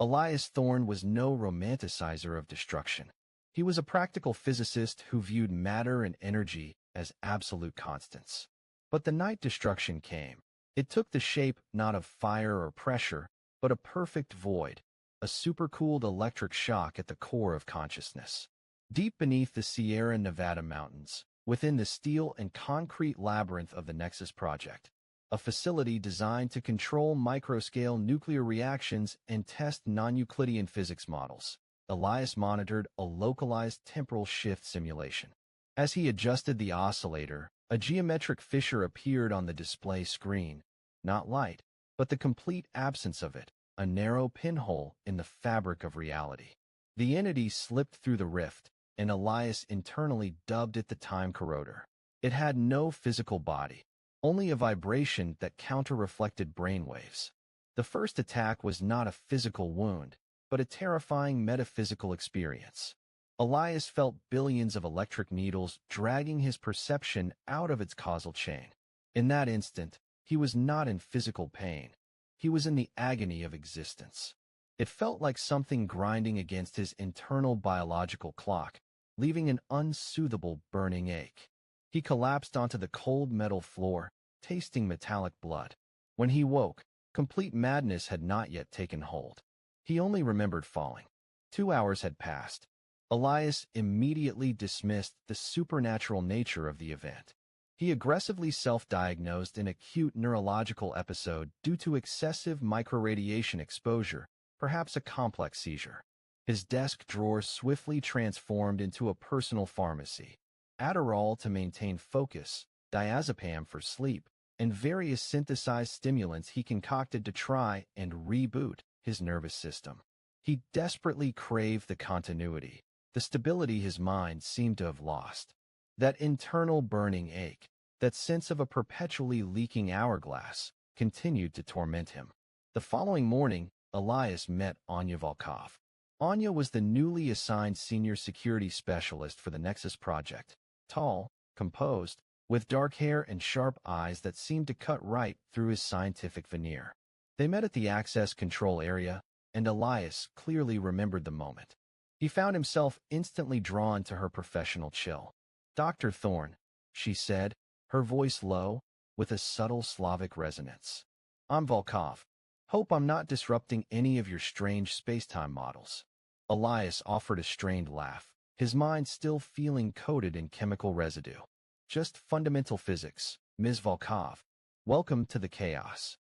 Elias Thorne was no romanticizer of destruction. He was a practical physicist who viewed matter and energy as absolute constants. But the night destruction came. It took the shape not of fire or pressure, but a perfect void, a supercooled electric shock at the core of consciousness. Deep beneath the Sierra Nevada mountains, within the steel and concrete labyrinth of the Nexus Project, a facility designed to control microscale nuclear reactions and test non-Euclidean physics models, Elias monitored a localized temporal shift simulation. As he adjusted the oscillator, a geometric fissure appeared on the display screen, not light, but the complete absence of it, a narrow pinhole in the fabric of reality. The entity slipped through the rift, and Elias internally dubbed it the time corroder. It had no physical body, only a vibration that counter-reflected brainwaves. The first attack was not a physical wound, but a terrifying metaphysical experience. Elias felt billions of electric needles dragging his perception out of its causal chain. In that instant, he was not in physical pain. He was in the agony of existence. It felt like something grinding against his internal biological clock, leaving an unsoothable burning ache. He collapsed onto the cold metal floor, tasting metallic blood. When he woke, complete madness had not yet taken hold. He only remembered falling. 2 hours had passed. Elias immediately dismissed the supernatural nature of the event. He aggressively self-diagnosed an acute neurological episode due to excessive microradiation exposure, perhaps a complex seizure. His desk drawer swiftly transformed into a personal pharmacy. Adderall to maintain focus, diazepam for sleep, and various synthesized stimulants he concocted to try and reboot his nervous system. He desperately craved the continuity, the stability his mind seemed to have lost. That internal burning ache, that sense of a perpetually leaking hourglass, continued to torment him. The following morning, Elias met Anya Volkov. Anya was the newly assigned senior security specialist for the Nexus Project. Tall, composed, with dark hair and sharp eyes that seemed to cut right through his scientific veneer. They met at the access control area, and Elias clearly remembered the moment. He found himself instantly drawn to her professional chill. "Dr. Thorne," she said, her voice low, with a subtle Slavic resonance. "I'm Volkov. Hope I'm not disrupting any of your strange space-time models." Elias offered a strained laugh, his mind still feeling coated in chemical residue. "Just fundamental physics, Ms. Volkov. Welcome to the chaos."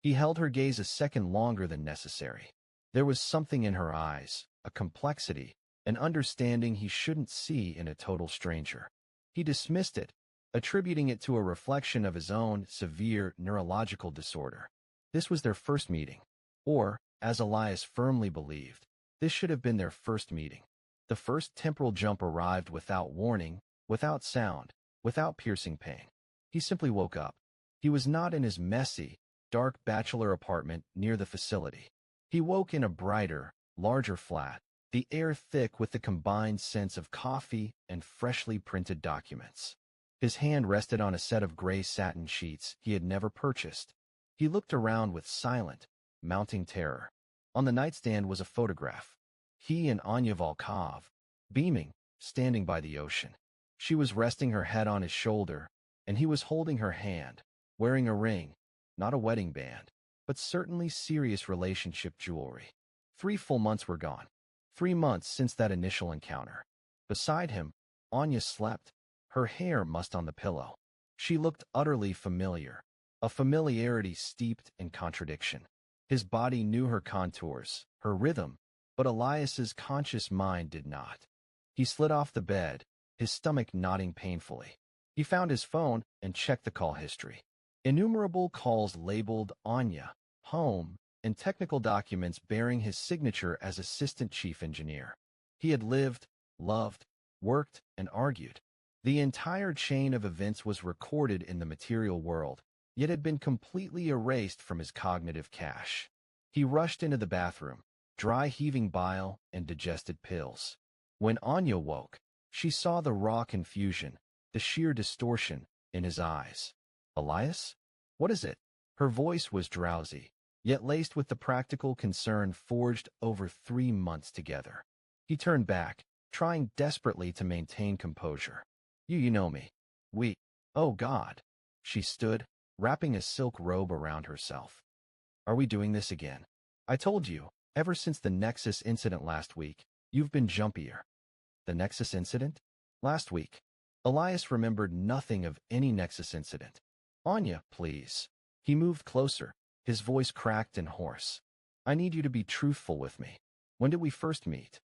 He held her gaze a second longer than necessary. There was something in her eyes, a complexity, an understanding he shouldn't see in a total stranger. He dismissed it, attributing it to a reflection of his own severe neurological disorder. This was their first meeting. Or, as Elias firmly believed, this should have been their first meeting. The first temporal jump arrived without warning, without sound, without piercing pain. He simply woke up. He was not in his messy, dark bachelor apartment near the facility. He woke in a brighter, larger flat, the air thick with the combined scents of coffee and freshly printed documents. His hand rested on a set of gray satin sheets he had never purchased. He looked around with silent, mounting terror. On the nightstand was a photograph. He and Anya Volkov, beaming, standing by the ocean. She was resting her head on his shoulder, and he was holding her hand, wearing a ring, not a wedding band, but certainly serious relationship jewelry. 3 full months were gone. 3 months since that initial encounter. Beside him, Anya slept, her hair mussed on the pillow. She looked utterly familiar, a familiarity steeped in contradiction. His body knew her contours, her rhythm, but Elias's conscious mind did not. He slid off the bed, his stomach knotting painfully. He found his phone and checked the call history. Innumerable calls labeled Anya, home, and technical documents bearing his signature as assistant chief engineer. He had lived, loved, worked, and argued. The entire chain of events was recorded in the material world, yet had been completely erased from his cognitive cache. He rushed into the bathroom, dry heaving bile and digested pills. When Anya woke, she saw the raw confusion, the sheer distortion, in his eyes. "Elias? What is it?" Her voice was drowsy, yet laced with the practical concern forged over 3 months together. He turned back, trying desperately to maintain composure. You know me. We. Oh God. She stood, wrapping a silk robe around herself. Are we doing this again? I told you, ever since the Nexus incident last week, you've been jumpier. The Nexus incident? Last week. Elias remembered nothing of any Nexus incident. Anya, please. He moved closer, his voice cracked and hoarse. I need you to be truthful with me. When did we first meet?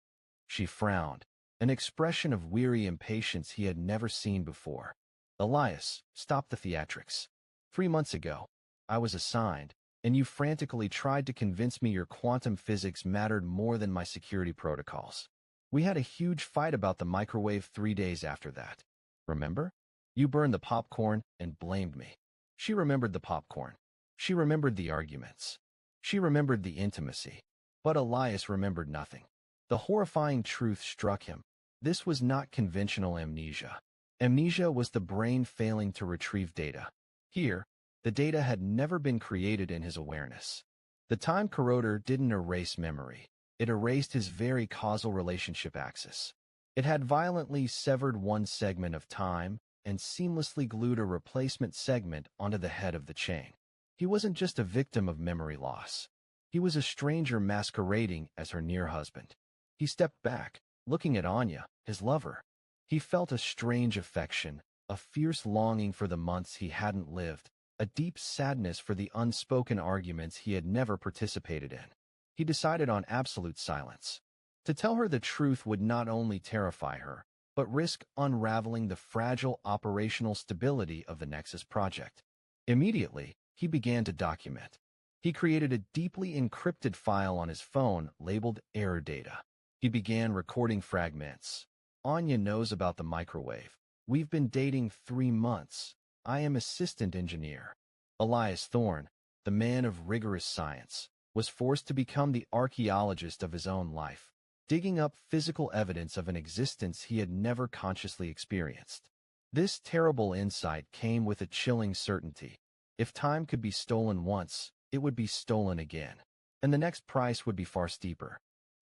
She frowned, an expression of weary impatience he had never seen before. Elias, stop the theatrics. 3 months ago, I was assigned, and you frantically tried to convince me your quantum physics mattered more than my security protocols. We had a huge fight about the microwave 3 days after that. Remember? You burned the popcorn and blamed me. She remembered the popcorn. She remembered the arguments. She remembered the intimacy. But Elias remembered nothing. The horrifying truth struck him. This was not conventional amnesia. Amnesia was the brain failing to retrieve data. Here, the data had never been created in his awareness. The time corroder didn't erase memory. It erased his very causal relationship axis. It had violently severed one segment of time and seamlessly glued a replacement segment onto the head of the chain. He wasn't just a victim of memory loss. He was a stranger masquerading as her near husband. He stepped back, looking at Anya, his lover. He felt a strange affection, a fierce longing for the months he hadn't lived, a deep sadness for the unspoken arguments he had never participated in. He decided on absolute silence. To tell her the truth would not only terrify her, but risk unraveling the fragile operational stability of the Nexus project. Immediately, he began to document. He created a deeply encrypted file on his phone labeled error data. He began recording fragments. Anya knows about the microwave. We've been dating 3 months. I am assistant engineer. Elias Thorne, the man of rigorous science, was forced to become the archaeologist of his own life, digging up physical evidence of an existence he had never consciously experienced. This terrible insight came with a chilling certainty. If time could be stolen once, it would be stolen again, and the next price would be far steeper.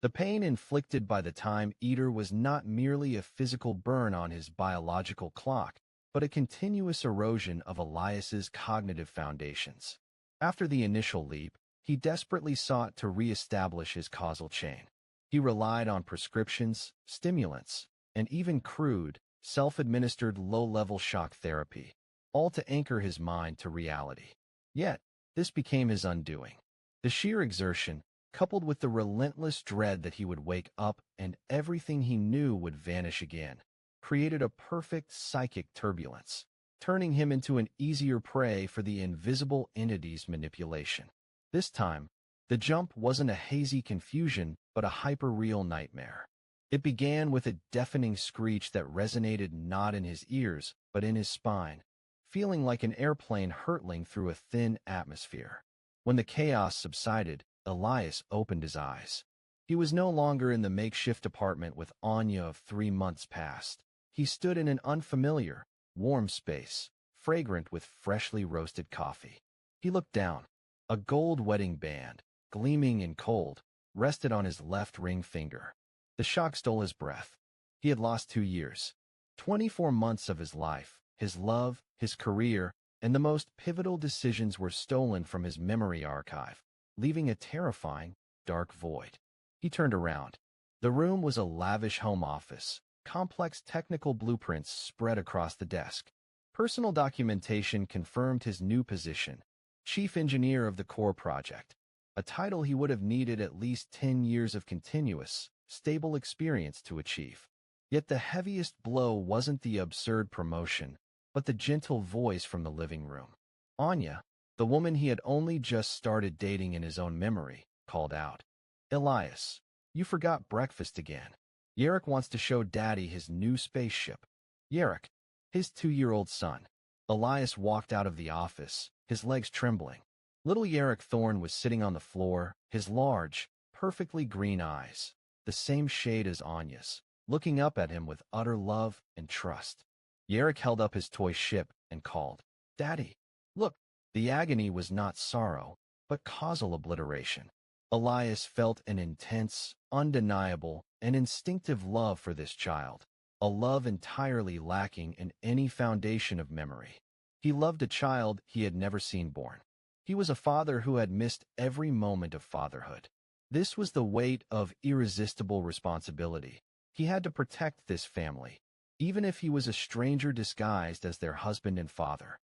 The pain inflicted by the Time Eater was not merely a physical burn on his biological clock, but a continuous erosion of Elias's cognitive foundations. After the initial leap, he desperately sought to re-establish his causal chain. He relied on prescriptions, stimulants, and even crude, self-administered low-level shock therapy, all to anchor his mind to reality. Yet, this became his undoing. The sheer exertion, coupled with the relentless dread that he would wake up and everything he knew would vanish again, created a perfect psychic turbulence, turning him into an easier prey for the invisible entity's manipulation. This time, the jump wasn't a hazy confusion, but a hyper-real nightmare. It began with a deafening screech that resonated not in his ears, but in his spine, feeling like an airplane hurtling through a thin atmosphere. When the chaos subsided, Elias opened his eyes. He was no longer in the makeshift apartment with Anya of 3 months past. He stood in an unfamiliar, warm space, fragrant with freshly roasted coffee. He looked down. A gold wedding band, gleaming and cold, rested on his left ring finger. The shock stole his breath. He had lost 2 years, 24 months of his life, his love, his career, and the most pivotal decisions were stolen from his memory archive, leaving a terrifying, dark void. He turned around. The room was a lavish home office, complex technical blueprints spread across the desk. Personal documentation confirmed his new position, chief engineer of the core project, a title he would have needed at least 10 years of continuous, stable experience to achieve. Yet the heaviest blow wasn't the absurd promotion, but the gentle voice from the living room. Anya, the woman he had only just started dating in his own memory, called out, "Elias, you forgot breakfast again. Yarek wants to show Daddy his new spaceship." Yarek, his 2-year-old son. Elias walked out of the office, his legs trembling. Little Elias Thorne was sitting on the floor, his large, perfectly green eyes, the same shade as Anya's, looking up at him with utter love and trust. Yarek held up his toy ship and called, "Daddy, look." The agony was not sorrow, but causal obliteration. Elias felt an intense, undeniable, and instinctive love for this child, a love entirely lacking in any foundation of memory. He loved a child he had never seen born. He was a father who had missed every moment of fatherhood. This was the weight of irresistible responsibility. He had to protect this family, even if he was a stranger disguised as their husband and father.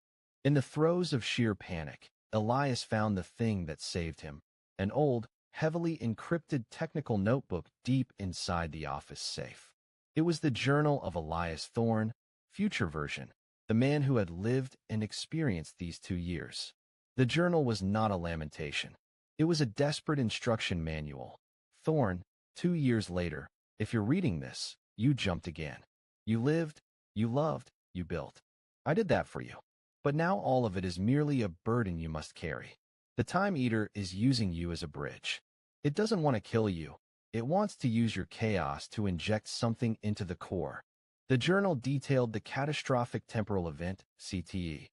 In the throes of sheer panic, Elias found the thing that saved him, an old, heavily encrypted technical notebook deep inside the office safe. It was the journal of Elias Thorne, future version, the man who had lived and experienced these 2 years. The journal was not a lamentation. It was a desperate instruction manual. Thorne, 2 years later, if you're reading this, you jumped again. You lived, you loved, you built. I did that for you. But now all of it is merely a burden you must carry. The Time Eater is using you as a bridge. It doesn't want to kill you. It wants to use your chaos to inject something into the core. The journal detailed the catastrophic temporal event, CTE.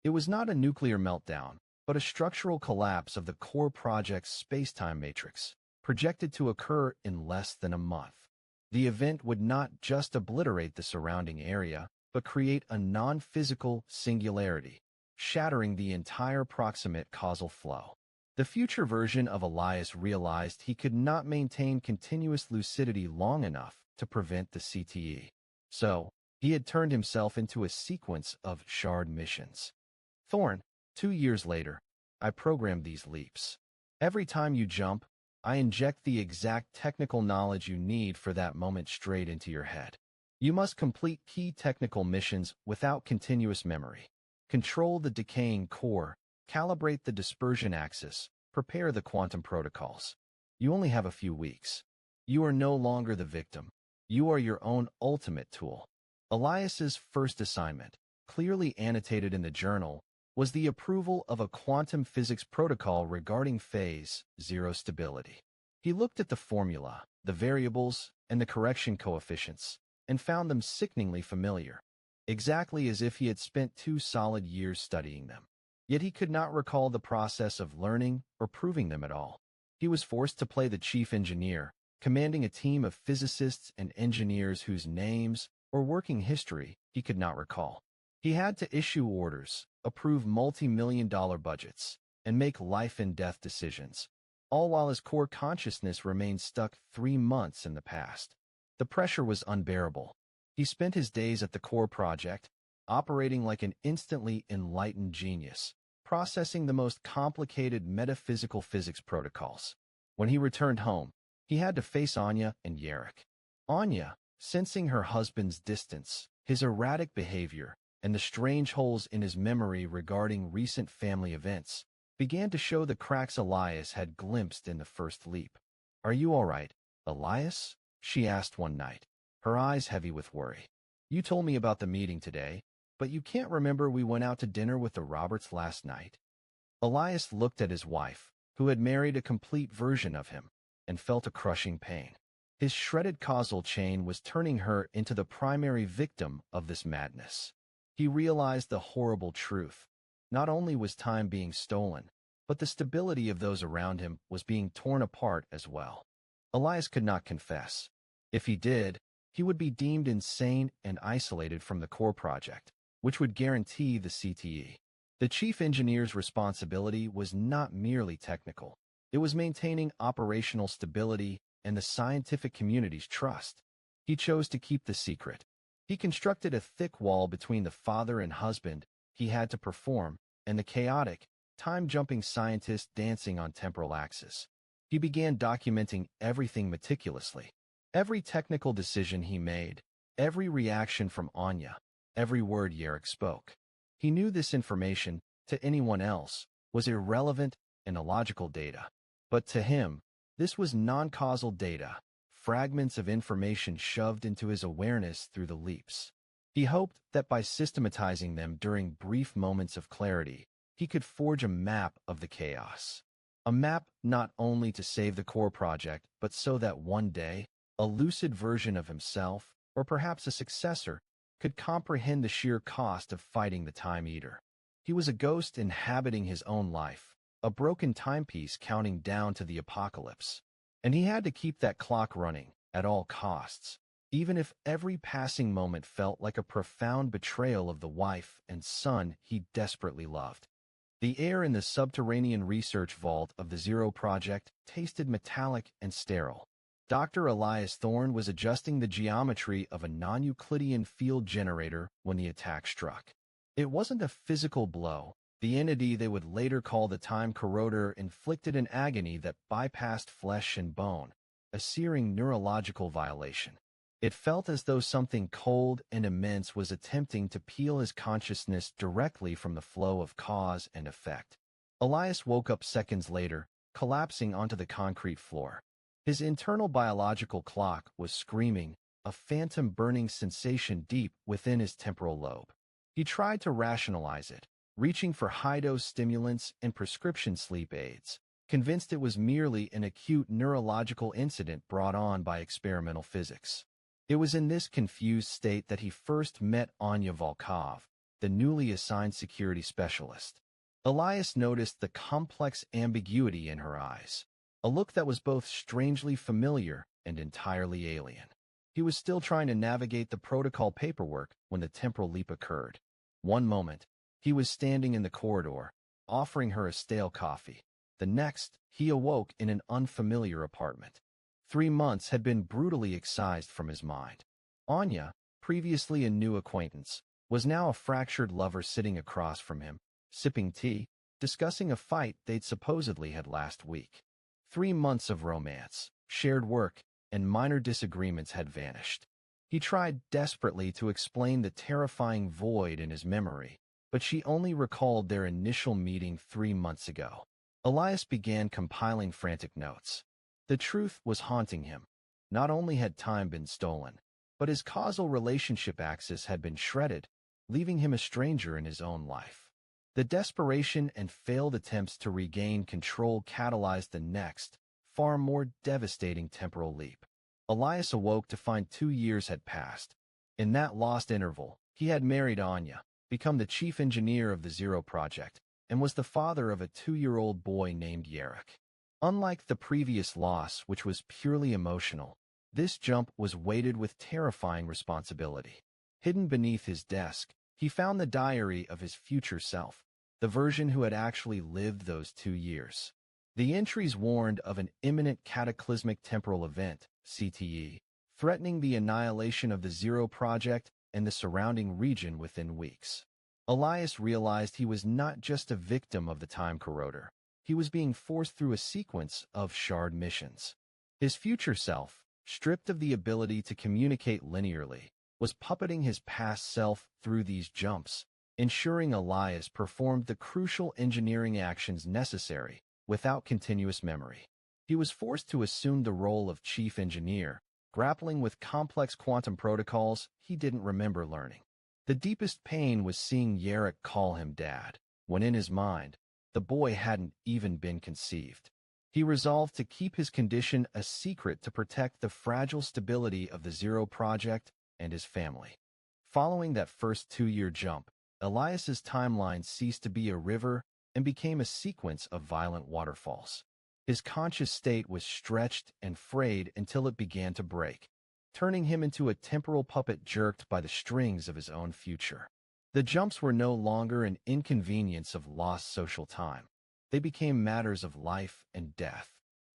It was not a nuclear meltdown, but a structural collapse of the core project's spacetime matrix, projected to occur in less than a month. The event would not just obliterate the surrounding area, but create a non-physical singularity, shattering the entire proximate causal flow. The future version of Elias realized he could not maintain continuous lucidity long enough to prevent the CTE. So, he had turned himself into a sequence of shard missions. Thorne, 2 years later, I programmed these leaps. Every time you jump, I inject the exact technical knowledge you need for that moment straight into your head. You must complete key technical missions without continuous memory. Control the decaying core, calibrate the dispersion axis, prepare the quantum protocols. You only have a few weeks. You are no longer the victim. You are your own ultimate tool. Elias's first assignment, clearly annotated in the journal, was the approval of a quantum physics protocol regarding phase zero stability. He looked at the formula, the variables, and the correction coefficients, and found them sickeningly familiar, exactly as if he had spent 2 solid years studying them. Yet he could not recall the process of learning or proving them at all. He was forced to play the chief engineer, commanding a team of physicists and engineers whose names or working history he could not recall. He had to issue orders, approve multi-million-dollar budgets, and make life-and-death decisions, all while his core consciousness remained stuck 3 months in the past. The pressure was unbearable. He spent his days at the core project, operating like an instantly enlightened genius, processing the most complicated metaphysical physics protocols. When he returned home, he had to face Anya and Yarek. Anya, sensing her husband's distance, his erratic behavior, and the strange holes in his memory regarding recent family events, began to show the cracks Elias had glimpsed in the first leap. "Are you all right, Elias?" she asked one night, her eyes heavy with worry. "You told me about the meeting today, but you can't remember we went out to dinner with the Roberts last night?" Elias looked at his wife, who had married a complete version of him, and felt a crushing pain. His shredded causal chain was turning her into the primary victim of this madness. He realized the horrible truth. Not only was time being stolen, but the stability of those around him was being torn apart as well. Elias could not confess. If he did, he would be deemed insane and isolated from the core project, which would guarantee the CTE. The chief engineer's responsibility was not merely technical. It was maintaining operational stability and the scientific community's trust. He chose to keep the secret. He constructed a thick wall between the father and husband he had to perform and the chaotic, time-jumping scientist dancing on temporal axis. He began documenting everything meticulously. Every technical decision he made, every reaction from Anya, every word Yarek spoke. He knew this information, to anyone else, was irrelevant and illogical data. But to him, this was non-causal data, fragments of information shoved into his awareness through the leaps. He hoped that by systematizing them during brief moments of clarity, he could forge a map of the chaos. A map not only to save the core project, but so that one day, a lucid version of himself, or perhaps a successor, could comprehend the sheer cost of fighting the Time Eater. He was a ghost inhabiting his own life, a broken timepiece counting down to the apocalypse. And he had to keep that clock running at all costs, even if every passing moment felt like a profound betrayal of the wife and son he desperately loved. The air in the subterranean research vault of the Zero Project tasted metallic and sterile. Dr. Elias Thorne was adjusting the geometry of a non-Euclidean field generator when the attack struck. It wasn't a physical blow. The entity they would later call the Time Corroder inflicted an agony that bypassed flesh and bone, a searing neurological violation. It felt as though something cold and immense was attempting to peel his consciousness directly from the flow of cause and effect. Elias woke up seconds later, collapsing onto the concrete floor. His internal biological clock was screaming, a phantom burning sensation deep within his temporal lobe. He tried to rationalize it, reaching for high-dose stimulants and prescription sleep aids, convinced it was merely an acute neurological incident brought on by experimental physics. It was in this confused state that he first met Anya Volkov, the newly assigned security specialist. Elias noticed the complex ambiguity in her eyes, a look that was both strangely familiar and entirely alien. He was still trying to navigate the protocol paperwork when the temporal leap occurred. One moment, he was standing in the corridor, offering her a stale coffee. The next, he awoke in an unfamiliar apartment. 3 months had been brutally excised from his mind. Anya, previously a new acquaintance, was now a fractured lover sitting across from him, sipping tea, discussing a fight they'd supposedly had last week. 3 months of romance, shared work, and minor disagreements had vanished. He tried desperately to explain the terrifying void in his memory, but she only recalled their initial meeting 3 months ago. Elias began compiling frantic notes. The truth was haunting him. Not only had time been stolen, but his causal relationship axis had been shredded, leaving him a stranger in his own life. The desperation and failed attempts to regain control catalyzed the next, far more devastating temporal leap. Elias awoke to find 2 years had passed. In that lost interval, he had married Anya, become the chief engineer of the Zero Project, and was the father of a 2-year-old boy named Yarek. Unlike the previous loss, which was purely emotional, this jump was weighted with terrifying responsibility. Hidden beneath his desk, he found the diary of his future self, the version who had actually lived those 2 years. The entries warned of an imminent cataclysmic temporal event, CTE, threatening the annihilation of the Zero Project and the surrounding region within weeks. Elias realized he was not just a victim of the Time Corroder. He was being forced through a sequence of shard missions. His future self, stripped of the ability to communicate linearly, was puppeting his past self through these jumps, ensuring Elias performed the crucial engineering actions necessary without continuous memory. He was forced to assume the role of chief engineer, grappling with complex quantum protocols he didn't remember learning. The deepest pain was seeing Yarek call him dad, when in his mind, the boy hadn't even been conceived. He resolved to keep his condition a secret to protect the fragile stability of the Zero Project and his family. Following that first 2-year jump, Elias's timeline ceased to be a river and became a sequence of violent waterfalls. His conscious state was stretched and frayed until it began to break, turning him into a temporal puppet jerked by the strings of his own future. The jumps were no longer an inconvenience of lost social time. They became matters of life and death.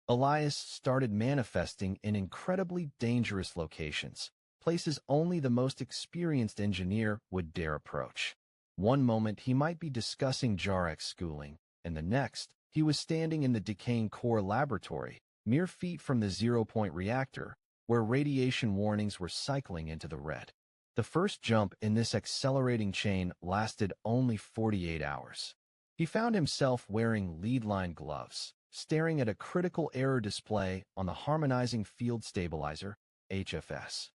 Elias started manifesting in incredibly dangerous locations, places only the most experienced engineer would dare approach. One moment he might be discussing Jarek's schooling, and the next, he was standing in the decaying core laboratory, mere feet from the zero-point reactor, where radiation warnings were cycling into the red. The first jump in this accelerating chain lasted only 48 hours. He found himself wearing lead-lined gloves, staring at a critical error display on the harmonizing field stabilizer, HFS.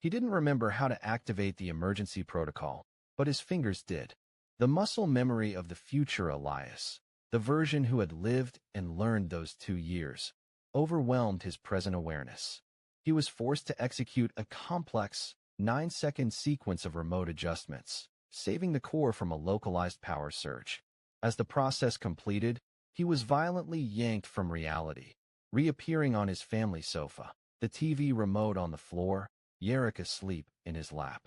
He didn't remember how to activate the emergency protocol, but his fingers did. The muscle memory of the future Elias, the version who had lived and learned those 2 years, overwhelmed his present awareness. He was forced to execute a complex, 9-second sequence of remote adjustments, saving the core from a localized power surge. As the process completed, He was violently yanked from reality, reappearing on his family sofa, the TV remote on the floor, Yarrick asleep in his lap.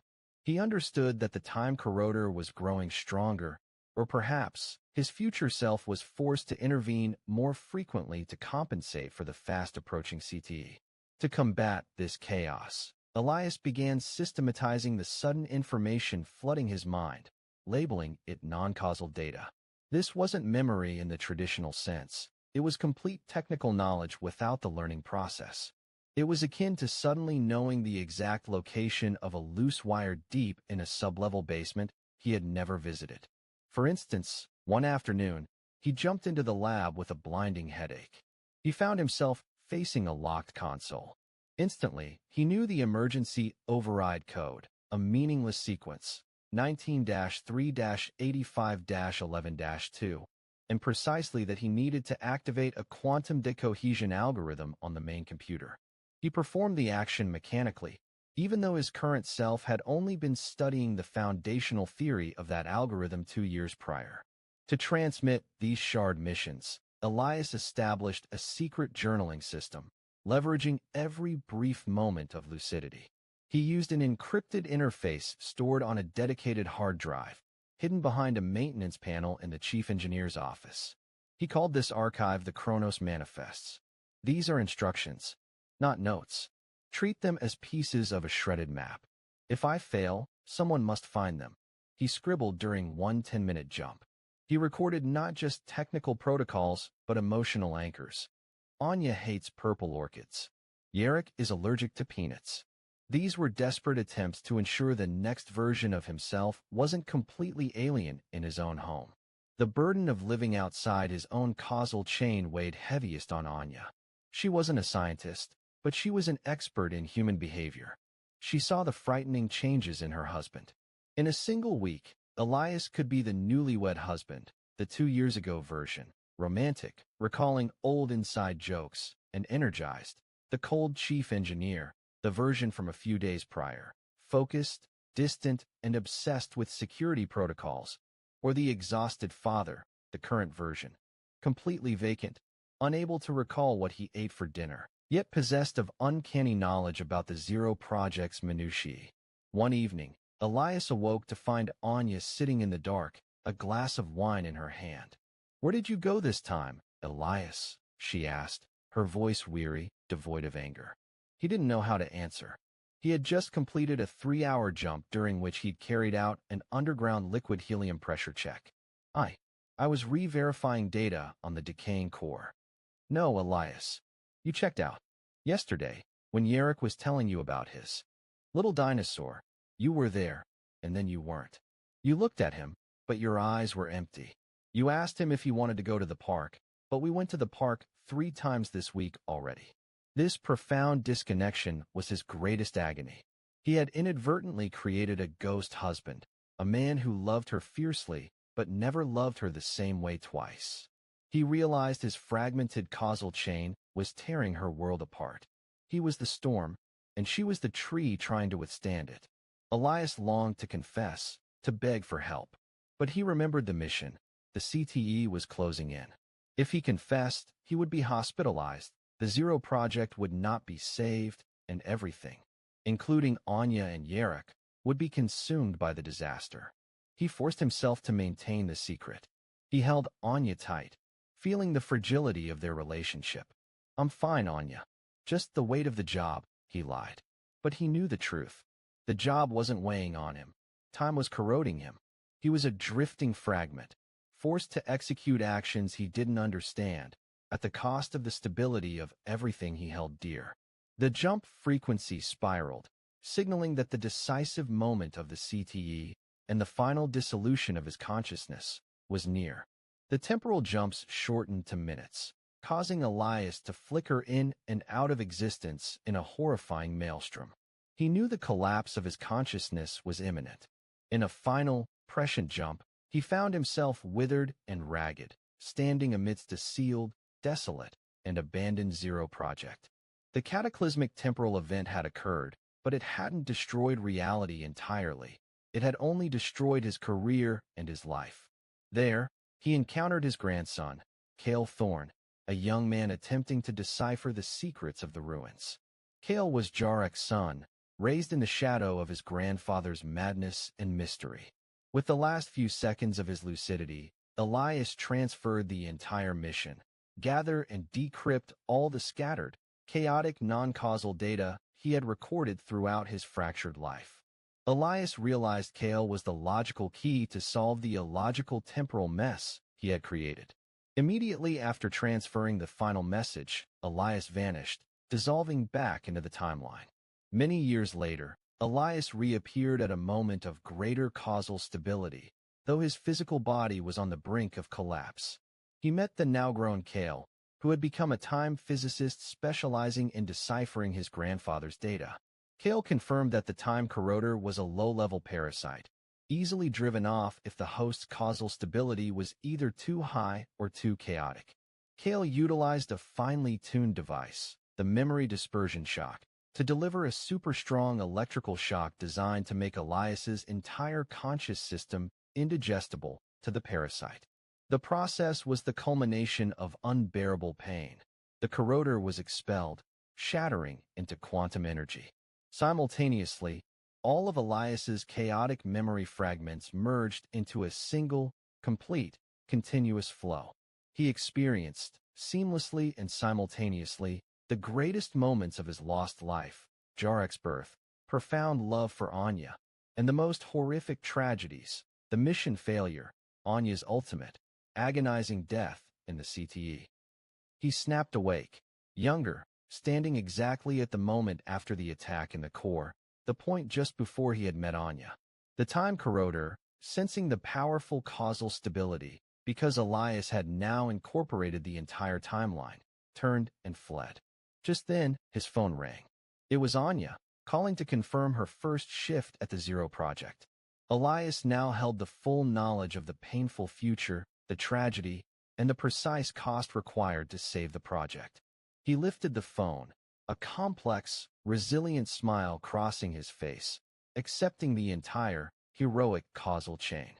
He understood that the time corroder was growing stronger, or perhaps his future self was forced to intervene more frequently to compensate for the fast-approaching CTE. To combat this chaos, Elias began systematizing the sudden information flooding his mind, labeling it non-causal data. This wasn't memory in the traditional sense. It was complete technical knowledge without the learning process. It was akin to suddenly knowing the exact location of a loose wire deep in a sublevel basement he had never visited. For instance, one afternoon, he jumped into the lab with a blinding headache. He found himself facing a locked console. Instantly, he knew the emergency override code, a meaningless sequence, 19-3-85-11-2, and precisely that he needed to activate a quantum decohesion algorithm on the main computer. He performed the action mechanically, even though his current self had only been studying the foundational theory of that algorithm 2 years prior. To transmit these shard missions, Elias established a secret journaling system, leveraging every brief moment of lucidity. He used an encrypted interface stored on a dedicated hard drive, hidden behind a maintenance panel in the chief engineer's office. He called this archive the Chronos Manifests. These are instructions, not notes. Treat them as pieces of a shredded map. If I fail, someone must find them. He scribbled during one 10-minute jump. He recorded not just technical protocols, but emotional anchors. Anya hates purple orchids. Yarrick is allergic to peanuts. These were desperate attempts to ensure the next version of himself wasn't completely alien in his own home. The burden of living outside his own causal chain weighed heaviest on Anya. She wasn't a scientist, but she was an expert in human behavior. She saw the frightening changes in her husband. In a single week, Elias could be the newlywed husband, the 2 years ago version, romantic, recalling old inside jokes, and energized, the cold chief engineer, the version from a few days prior, focused, distant, and obsessed with security protocols, or the exhausted father, the current version, completely vacant, unable to recall what he ate for dinner, yet possessed of uncanny knowledge about the Zero Project's minutiae. One evening, Elias awoke to find Anya sitting in the dark, a glass of wine in her hand. "Where did you go this time, Elias?" she asked, her voice weary, devoid of anger. He didn't know how to answer. He had just completed a 3-hour jump during which he'd carried out an underground liquid helium pressure check. I was re-verifying data on the decaying core." "No, Elias. You checked out. Yesterday, when Yarrick was telling you about his little dinosaur, you were there, and then you weren't. You looked at him, but your eyes were empty. You asked him if he wanted to go to the park, but we went to the park 3 times this week already." This profound disconnection was his greatest agony. He had inadvertently created a ghost husband, a man who loved her fiercely, but never loved her the same way twice. He realized his fragmented causal chain was tearing her world apart. He was the storm, and she was the tree trying to withstand it. Elias longed to confess, to beg for help. But he remembered the mission. The CTE was closing in. If he confessed, he would be hospitalized. The Zero Project would not be saved, and everything, including Anya and Yarrick, would be consumed by the disaster. He forced himself to maintain the secret. He held Anya tight, feeling the fragility of their relationship. "I'm fine, Anya. Just the weight of the job," he lied. But he knew the truth. The job wasn't weighing on him. Time was corroding him. He was a drifting fragment, forced to execute actions he didn't understand, at the cost of the stability of everything he held dear. The jump frequency spiraled, signaling that the decisive moment of the CTE and the final dissolution of his consciousness was near. The temporal jumps shortened to minutes, causing Elias to flicker in and out of existence in a horrifying maelstrom. He knew the collapse of his consciousness was imminent. In a final, prescient jump, he found himself withered and ragged, standing amidst a sealed, desolate, and abandoned Zero Project. The cataclysmic temporal event had occurred, but it hadn't destroyed reality entirely. It had only destroyed his career and his life. There, he encountered his grandson, Cale Thorne, a young man attempting to decipher the secrets of the ruins. Cale was Jarek's son, raised in the shadow of his grandfather's madness and mystery. With the last few seconds of his lucidity, Elias transferred the entire mission, gather and decrypt all the scattered, chaotic non-causal data he had recorded throughout his fractured life. Elias realized Cale was the logical key to solve the illogical temporal mess he had created. Immediately after transferring the final message, Elias vanished, dissolving back into the timeline. Many years later, Elias reappeared at a moment of greater causal stability, though his physical body was on the brink of collapse. He met the now-grown Cale, who had become a time physicist specializing in deciphering his grandfather's data. Cale confirmed that the time corroder was a low-level parasite, easily driven off if the host's causal stability was either too high or too chaotic. Cale utilized a finely tuned device, the memory dispersion shock, to deliver a super-strong electrical shock designed to make Elias's entire conscious system indigestible to the parasite. The process was the culmination of unbearable pain. The corroder was expelled, shattering into quantum energy. Simultaneously, all of Elias's chaotic memory fragments merged into a single, complete, continuous flow. He experienced, seamlessly and simultaneously, the greatest moments of his lost life, Jarek's birth, profound love for Anya, and the most horrific tragedies, the mission failure, Anya's ultimate, agonizing death in the CTE. He snapped awake, younger, standing exactly at the moment after the attack in the core, the point just before he had met Anya. The time corroder, sensing the powerful causal stability, because Elias had now incorporated the entire timeline, turned and fled. Just then, his phone rang. It was Anya, calling to confirm her first shift at the Zero Project. Elias now held the full knowledge of the painful future, the tragedy, and the precise cost required to save the project. He lifted the phone, a complex, resilient smile crossing his face, accepting the entire, heroic causal chain.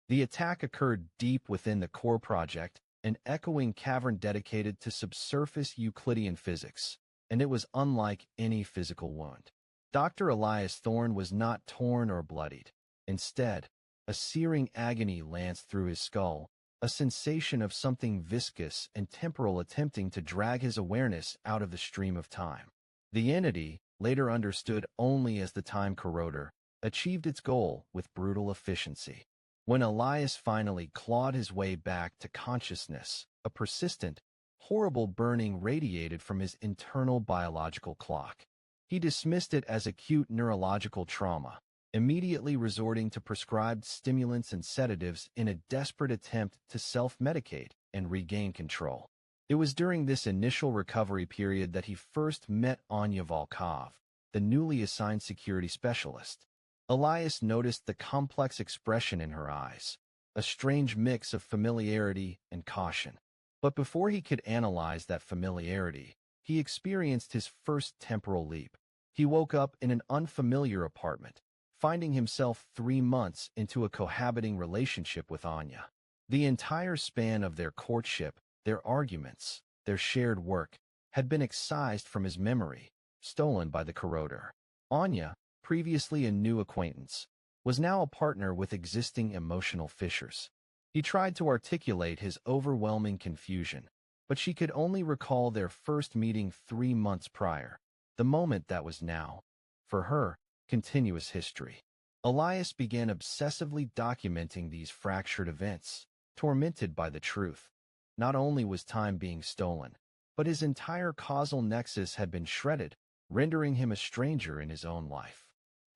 The attack occurred deep within the core project, an echoing cavern dedicated to subsurface Euclidean physics, and it was unlike any physical wound. Dr. Elias Thorne was not torn or bloodied. Instead, a searing agony lanced through his skull, a sensation of something viscous and temporal attempting to drag his awareness out of the stream of time. The entity, later understood only as the time corroder, achieved its goal with brutal efficiency. When Elias finally clawed his way back to consciousness, a persistent, horrible burning radiated from his internal biological clock. He dismissed it as acute neurological trauma, immediately resorting to prescribed stimulants and sedatives in a desperate attempt to self-medicate and regain control. It was during this initial recovery period that he first met Anya Volkov, the newly assigned security specialist. Elias noticed the complex expression in her eyes, a strange mix of familiarity and caution. But before he could analyze that familiarity, he experienced his first temporal leap. He woke up in an unfamiliar apartment, finding himself 3 months into a cohabiting relationship with Anya. The entire span of their courtship, their arguments, their shared work, had been excised from his memory, stolen by the corroder. Anya, previously a new acquaintance, was now a partner with existing emotional fissures. He tried to articulate his overwhelming confusion, but she could only recall their first meeting 3 months prior, the moment that was now, for her, continuous history. Elias began obsessively documenting these fractured events, tormented by the truth. Not only was time being stolen, but his entire causal nexus had been shredded, rendering him a stranger in his own life.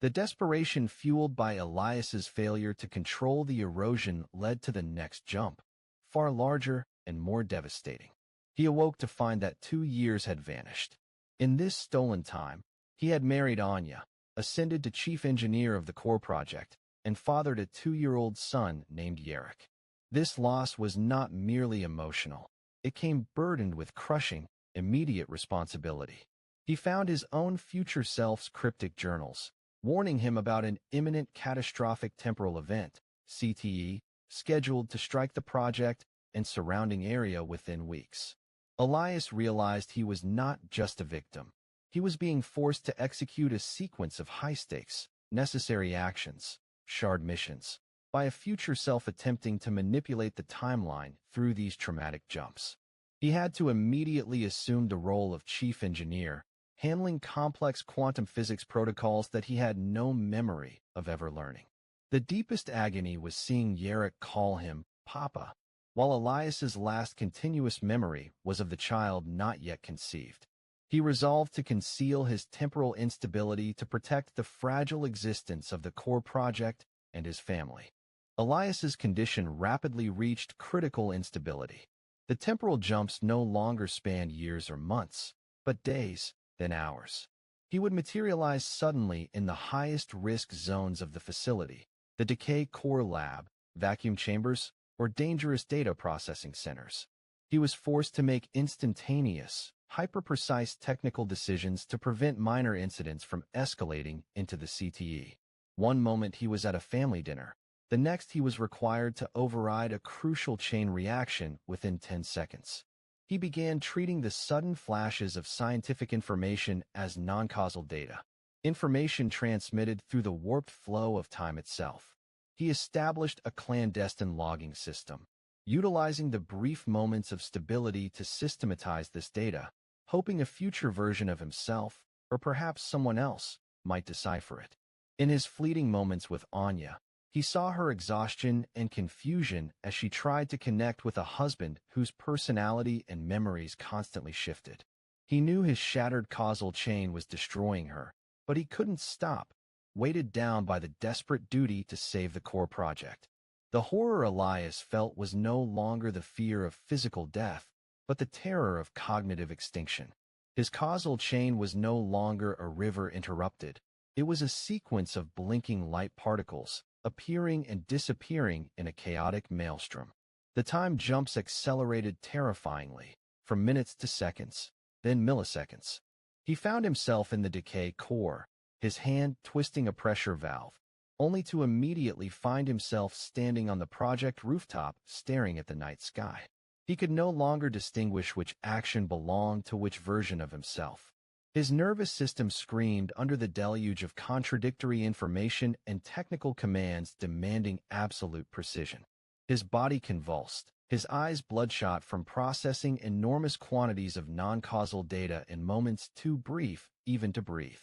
The desperation fueled by Elias's failure to control the erosion led to the next jump, far larger and more devastating. He awoke to find that 2 years had vanished. In this stolen time, he had married Anya, ascended to chief engineer of the core project, and fathered a 2-year-old son named Yarek. This loss was not merely emotional. It came burdened with crushing, immediate responsibility. He found his own future self's cryptic journals, warning him about an imminent catastrophic temporal event, CTE, scheduled to strike the project and surrounding area within weeks. Elias realized he was not just a victim. He was being forced to execute a sequence of high-stakes, necessary actions, shard missions, by a future self attempting to manipulate the timeline through these traumatic jumps. He had to immediately assume the role of chief engineer, handling complex quantum physics protocols that he had no memory of ever learning. The deepest agony was seeing Yarrick call him Papa, while Elias's last continuous memory was of the child not yet conceived. He resolved to conceal his temporal instability to protect the fragile existence of the core project and his family. Elias's condition rapidly reached critical instability. The temporal jumps no longer spanned years or months, but days, then hours. He would materialize suddenly in the highest risk zones of the facility, the decay core lab, vacuum chambers, or dangerous data processing centers. He was forced to make instantaneous, hyper-precise technical decisions to prevent minor incidents from escalating into the CTE. One moment he was at a family dinner. The next he was required to override a crucial chain reaction within 10 seconds. He began treating the sudden flashes of scientific information as non-causal data, information transmitted through the warped flow of time itself. He established a clandestine logging system, utilizing the brief moments of stability to systematize this data, hoping a future version of himself, or perhaps someone else, might decipher it. In his fleeting moments with Anya, he saw her exhaustion and confusion as she tried to connect with a husband whose personality and memories constantly shifted. He knew his shattered causal chain was destroying her, but he couldn't stop, weighted down by the desperate duty to save the core project. The horror Elias felt was no longer the fear of physical death, but the terror of cognitive extinction. His causal chain was no longer a river interrupted. It was a sequence of blinking light particles, appearing and disappearing in a chaotic maelstrom. The time jumps accelerated terrifyingly, from minutes to seconds, then milliseconds. He found himself in the decay core, his hand twisting a pressure valve, only to immediately find himself standing on the project rooftop staring at the night sky. He could no longer distinguish which action belonged to which version of himself. His nervous system screamed under the deluge of contradictory information and technical commands demanding absolute precision. His body convulsed, his eyes bloodshot from processing enormous quantities of non-causal data in moments too brief even to breathe.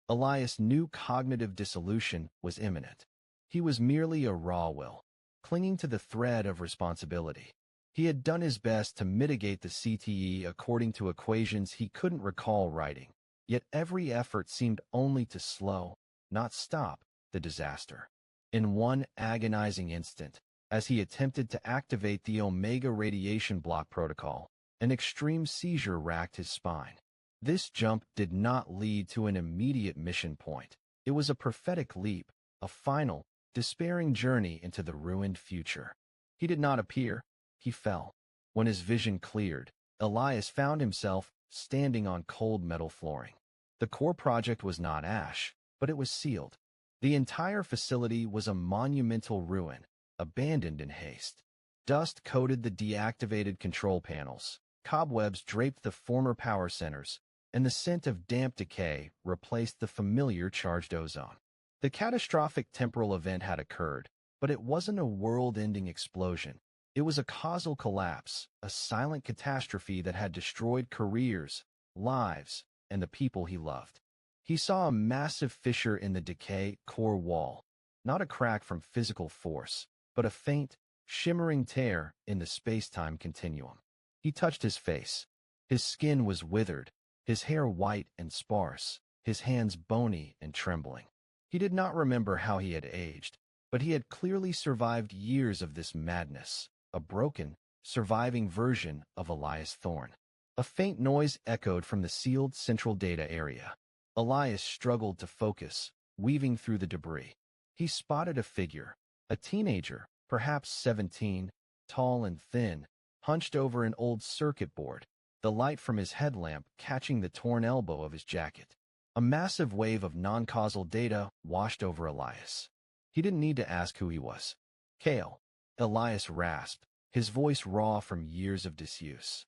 Elias knew cognitive dissolution was imminent. He was merely a raw will, clinging to the thread of responsibility. He had done his best to mitigate the CTE according to equations he couldn't recall writing. Yet every effort seemed only to slow, not stop, the disaster. In one agonizing instant, as he attempted to activate the Omega radiation block protocol, an extreme seizure racked his spine. This jump did not lead to an immediate mission point. It was a prophetic leap, a final, despairing journey into the ruined future. He did not appear, he fell. When his vision cleared, Elias found himself standing on cold metal flooring. The core project was not ash, but it was sealed. The entire facility was a monumental ruin, abandoned in haste. Dust coated the deactivated control panels, cobwebs draped the former power centers, and the scent of damp decay replaced the familiar charged ozone. The catastrophic temporal event had occurred, but it wasn't a world-ending explosion. It was a causal collapse, a silent catastrophe that had destroyed careers, lives, and the people he loved. He saw a massive fissure in the decay core wall, not a crack from physical force, but a faint, shimmering tear in the space-time continuum. He touched his face. His skin was withered, his hair white and sparse, his hands bony and trembling. He did not remember how he had aged, but he had clearly survived years of this madness, a broken, surviving version of Elias Thorne. A faint noise echoed from the sealed central data area. Elias struggled to focus, weaving through the debris. He spotted a figure, a teenager, perhaps 17, tall and thin, hunched over an old circuit board, the light from his headlamp catching the torn elbow of his jacket. A massive wave of non-causal data washed over Elias. He didn't need to ask who he was. Kale, Elias rasped, his voice raw from years of disuse.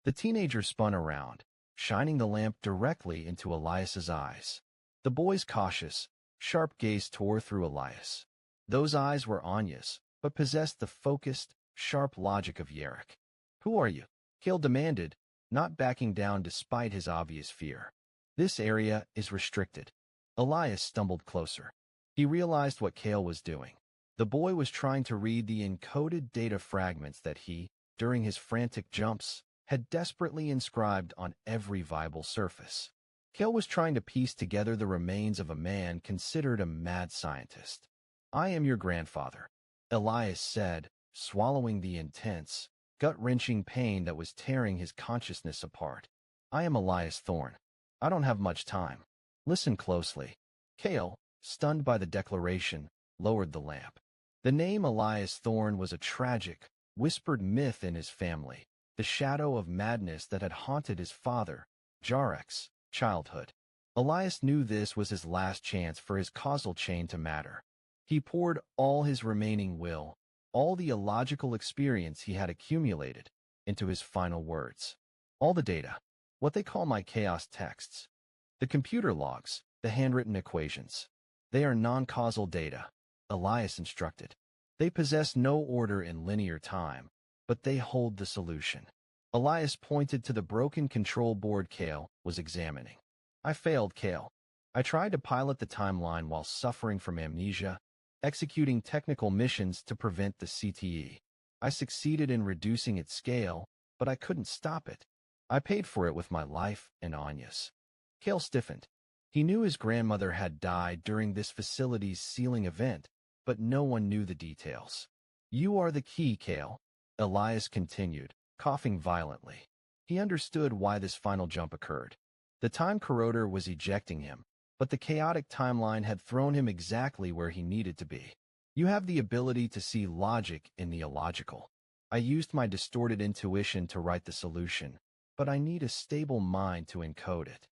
The teenager spun around, shining the lamp directly into Elias's eyes. The boy's cautious, sharp gaze tore through Elias. Those eyes were Anya's, but possessed the focused, sharp logic of Yarrick. "Who are you?" Cale demanded, not backing down despite his obvious fear. "This area is restricted." Elias stumbled closer. He realized what Cale was doing. The boy was trying to read the encoded data fragments that he, during his frantic jumps, had desperately inscribed on every viable surface. Cale was trying to piece together the remains of a man considered a mad scientist. "I am your grandfather," Elias said, swallowing the intense, gut-wrenching pain that was tearing his consciousness apart. "I am Elias Thorne. I don't have much time. Listen closely." Cale, stunned by the declaration, lowered the lamp. The name Elias Thorne was a tragic, whispered myth in his family, the shadow of madness that had haunted his father, Yarrick's, childhood. Elias knew this was his last chance for his causal chain to matter. He poured all his remaining will, all the illogical experience he had accumulated, into his final words. "All the data, what they call my chaos texts, the computer logs, the handwritten equations, they are non-causal data," Elias instructed. "They possess no order in linear time, but they hold the solution." Elias pointed to the broken control board Cale was examining. "I failed, Cale. I tried to pilot the timeline while suffering from amnesia, executing technical missions to prevent the CTE. I succeeded in reducing its scale, but I couldn't stop it. I paid for it with my life and Anya's." Cale stiffened. He knew his grandmother had died during this facility's sealing event, but no one knew the details. "You are the key, Cale," Elias continued, coughing violently. He understood why this final jump occurred. The time corroder was ejecting him, but the chaotic timeline had thrown him exactly where he needed to be. "You have the ability to see logic in the illogical. I used my distorted intuition to write the solution, but I need a stable mind to encode it."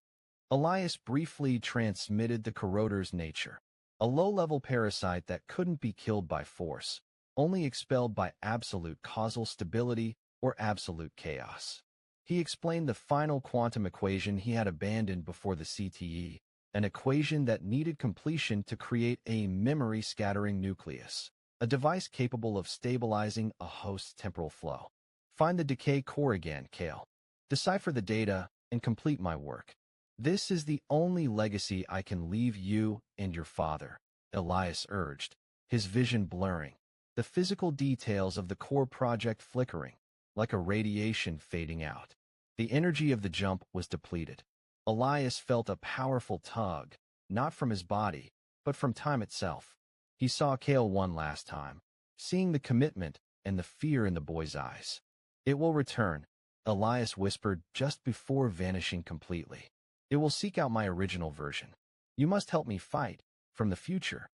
Elias briefly transmitted the corroder's nature, a low-level parasite that couldn't be killed by force, only expelled by absolute causal stability or absolute chaos. He explained the final quantum equation he had abandoned before the CTE, an equation that needed completion to create a memory-scattering nucleus, a device capable of stabilizing a host's temporal flow. "Find the decay core again, Cale. Decipher the data and complete my work. This is the only legacy I can leave you and your father," Elias urged, his vision blurring, the physical details of the core project flickering, like a radiation fading out. The energy of the jump was depleted. Elias felt a powerful tug, not from his body, but from time itself. He saw Cale one last time, seeing the commitment and the fear in the boy's eyes. "It will return," Elias whispered just before vanishing completely. "It will seek out my original version. You must help me fight, from the future."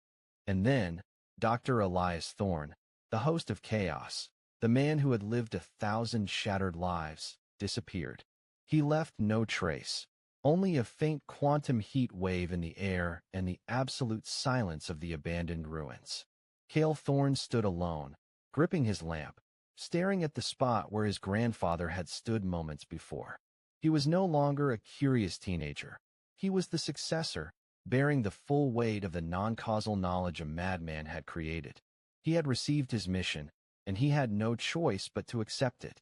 And then, Dr. Elias Thorne, the host of Chaos, the man who had lived 1,000 shattered lives, disappeared. He left no trace, only a faint quantum heat wave in the air and the absolute silence of the abandoned ruins. Cale Thorne stood alone, gripping his lamp, staring at the spot where his grandfather had stood moments before. He was no longer a curious teenager. He was the successor, bearing the full weight of the non-causal knowledge a madman had created. He had received his mission, and he had no choice but to accept it.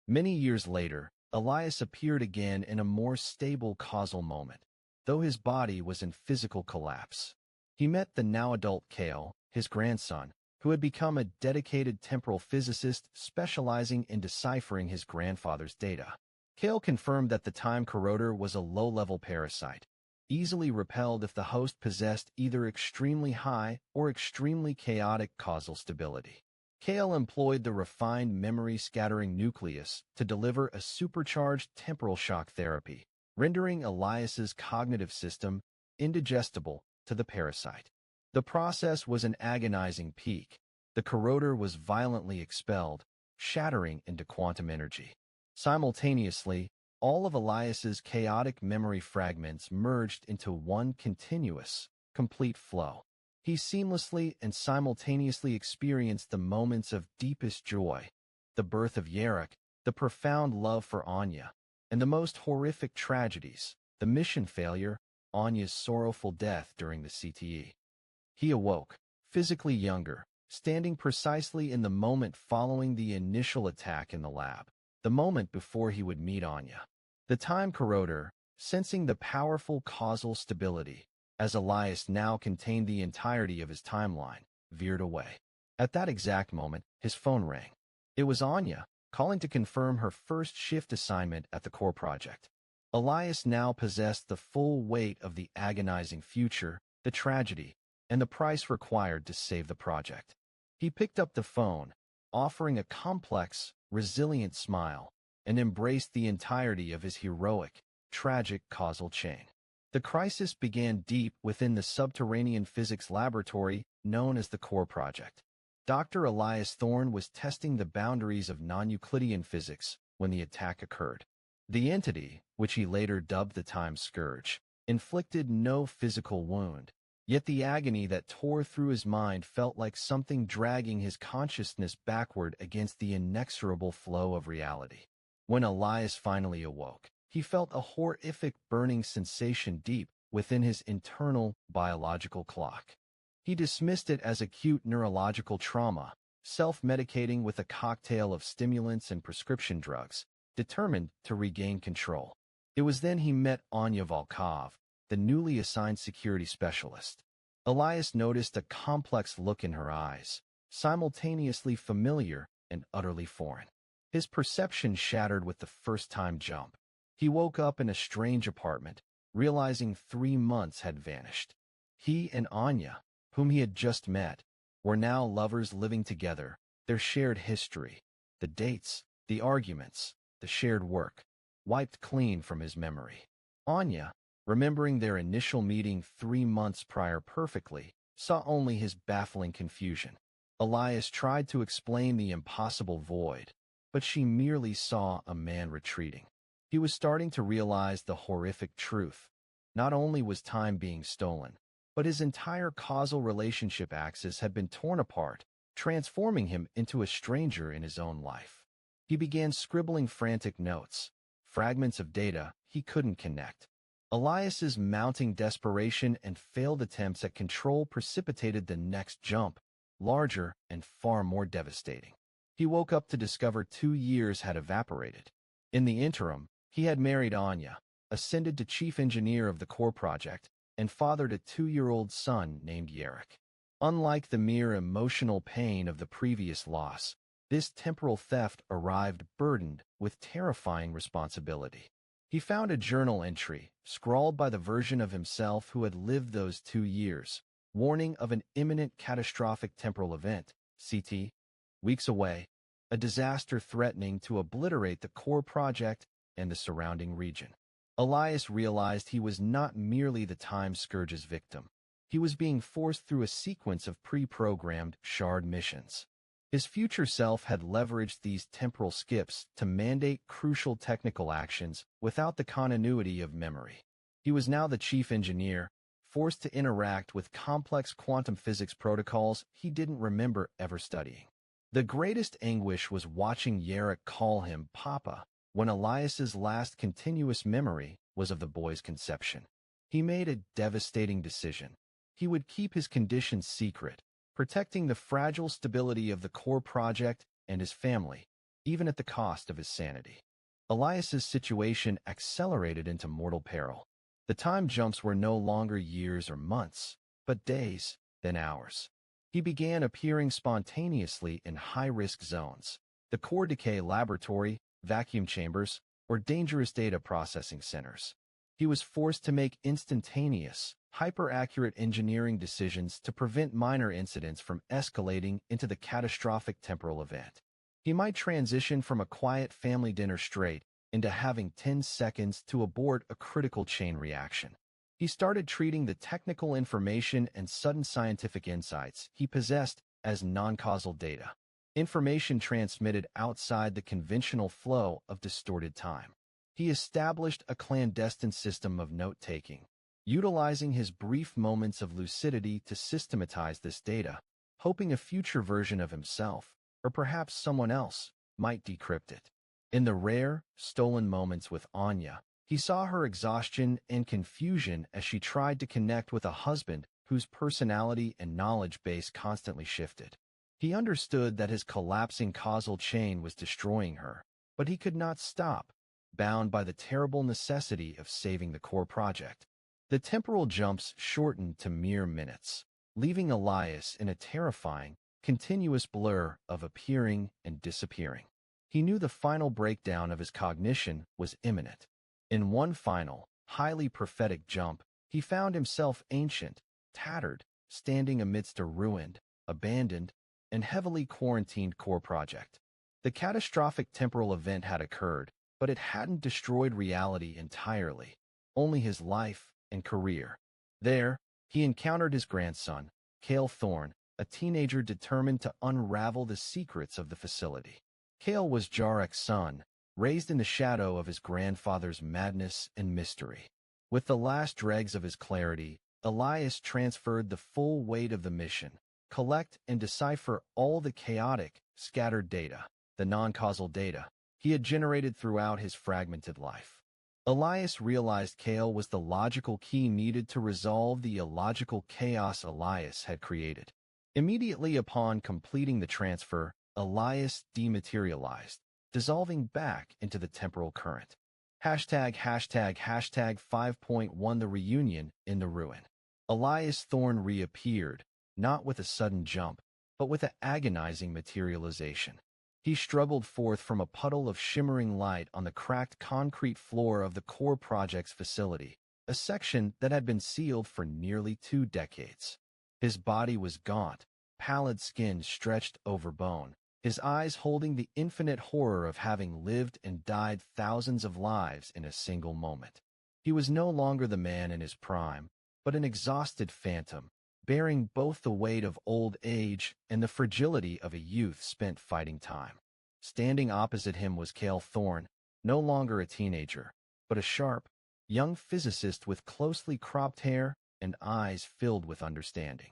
Many years later, Elias appeared again in a more stable causal moment, though his body was in physical collapse. He met the now-adult Cale, his grandson, who had become a dedicated temporal physicist specializing in deciphering his grandfather's data. Cale confirmed that the time corroder was a low-level parasite, easily repelled if the host possessed either extremely high or extremely chaotic causal stability. Cale employed the refined memory-scattering nucleus to deliver a supercharged temporal shock therapy, rendering Elias's cognitive system indigestible to the parasite. The process was an agonizing peak. The corroder was violently expelled, shattering into quantum energy. Simultaneously, all of Elias's chaotic memory fragments merged into one continuous, complete flow. He seamlessly and simultaneously experienced the moments of deepest joy, the birth of Yarek, the profound love for Anya, and the most horrific tragedies, the mission failure, Anya's sorrowful death during the CTE. He awoke, physically younger, standing precisely in the moment following the initial attack in the lab, the moment before he would meet Anya. The time corroder, sensing the powerful causal stability, as Elias now contained the entirety of his timeline, veered away. At that exact moment, his phone rang. It was Anya, calling to confirm her first shift assignment at the core project. Elias now possessed the full weight of the agonizing future, the tragedy, and the price required to save the project. He picked up the phone, offering a complex, resilient smile, and embraced the entirety of his heroic, tragic causal chain. The crisis began deep within the subterranean physics laboratory known as the Core Project. Dr. Elias Thorne was testing the boundaries of non-Euclidean physics when the attack occurred. The entity, which he later dubbed the Time Scourge, inflicted no physical wound, yet the agony that tore through his mind felt like something dragging his consciousness backward against the inexorable flow of reality. When Elias finally awoke, he felt a horrific burning sensation deep within his internal biological clock. He dismissed it as acute neurological trauma, self-medicating with a cocktail of stimulants and prescription drugs, determined to regain control. It was then he met Anya Volkov, the newly assigned security specialist. Elias noticed a complex look in her eyes, simultaneously familiar and utterly foreign. His perception shattered with the first-time jump. He woke up in a strange apartment, realizing 3 months had vanished. He and Anya, whom he had just met, were now lovers living together, their shared history, the dates, the arguments, the shared work, wiped clean from his memory. Anya, remembering their initial meeting 3 months prior perfectly, saw only his baffling confusion. Elias tried to explain the impossible void, but she merely saw a man retreating. He was starting to realize the horrific truth. Not only was time being stolen, but his entire causal relationship axis had been torn apart, transforming him into a stranger in his own life. He began scribbling frantic notes, fragments of data he couldn't connect. Elias's mounting desperation and failed attempts at control precipitated the next jump, larger and far more devastating. He woke up to discover 2 years had evaporated. In the interim, he had married Anya, ascended to chief engineer of the core project, and fathered a 2-year-old son named Yarek. Unlike the mere emotional pain of the previous loss, this temporal theft arrived burdened with terrifying responsibility. He found a journal entry, scrawled by the version of himself who had lived those 2 years, warning of an imminent catastrophic temporal event, CT, weeks away, a disaster threatening to obliterate the core project and the surrounding region. Elias realized he was not merely the Time Scourge's victim. He was being forced through a sequence of pre-programmed shard missions. His future self had leveraged these temporal skips to mandate crucial technical actions without the continuity of memory. He was now the chief engineer, forced to interact with complex quantum physics protocols he didn't remember ever studying. The greatest anguish was watching Yarek call him Papa, when Elias's last continuous memory was of the boy's conception. He made a devastating decision. He would keep his condition secret, protecting the fragile stability of the core project and his family, even at the cost of his sanity. Elias's situation accelerated into mortal peril. The time jumps were no longer years or months, but days, then hours. He began appearing spontaneously in high-risk zones, the core decay laboratory, vacuum chambers, or dangerous data processing centers. He was forced to make instantaneous, hyper-accurate engineering decisions to prevent minor incidents from escalating into the catastrophic temporal event. He might transition from a quiet family dinner straight into having 10 seconds to abort a critical chain reaction. He started treating the technical information and sudden scientific insights he possessed as non-causal data, information transmitted outside the conventional flow of distorted time. He established a clandestine system of note-taking, utilizing his brief moments of lucidity to systematize this data, hoping a future version of himself, or perhaps someone else, might decrypt it. In the rare, stolen moments with Anya, he saw her exhaustion and confusion as she tried to connect with a husband whose personality and knowledge base constantly shifted. He understood that his collapsing causal chain was destroying her, but he could not stop, bound by the terrible necessity of saving the core project. The temporal jumps shortened to mere minutes, leaving Elias in a terrifying, continuous blur of appearing and disappearing. He knew the final breakdown of his cognition was imminent. In one final, highly prophetic jump, he found himself ancient, tattered, standing amidst a ruined, abandoned, and heavily quarantined core project. The catastrophic temporal event had occurred, but it hadn't destroyed reality entirely, only his life and career. There, he encountered his grandson, Elias Thorne, a teenager determined to unravel the secrets of the facility. Kale was Jarek's son, raised in the shadow of his grandfather's madness and mystery. With the last dregs of his clarity, Elias transferred the full weight of the mission: collect and decipher all the chaotic, scattered data, the non-causal data, he had generated throughout his fragmented life. Elias realized Kale was the logical key needed to resolve the illogical chaos Elias had created. Immediately upon completing the transfer, Elias dematerialized, dissolving back into the temporal current. Hashtag 5.1 The reunion in the ruin. Elias Thorne reappeared, not with a sudden jump, but with an agonizing materialization. He struggled forth from a puddle of shimmering light on the cracked concrete floor of the core project's facility, a section that had been sealed for nearly 2 decades. His body was gaunt, pallid skin stretched over bone, his eyes holding the infinite horror of having lived and died thousands of lives in a single moment. He was no longer the man in his prime, but an exhausted phantom, bearing both the weight of old age and the fragility of a youth spent fighting time. Standing opposite him was Elias Thorne, no longer a teenager, but a sharp, young physicist with closely cropped hair and eyes filled with understanding.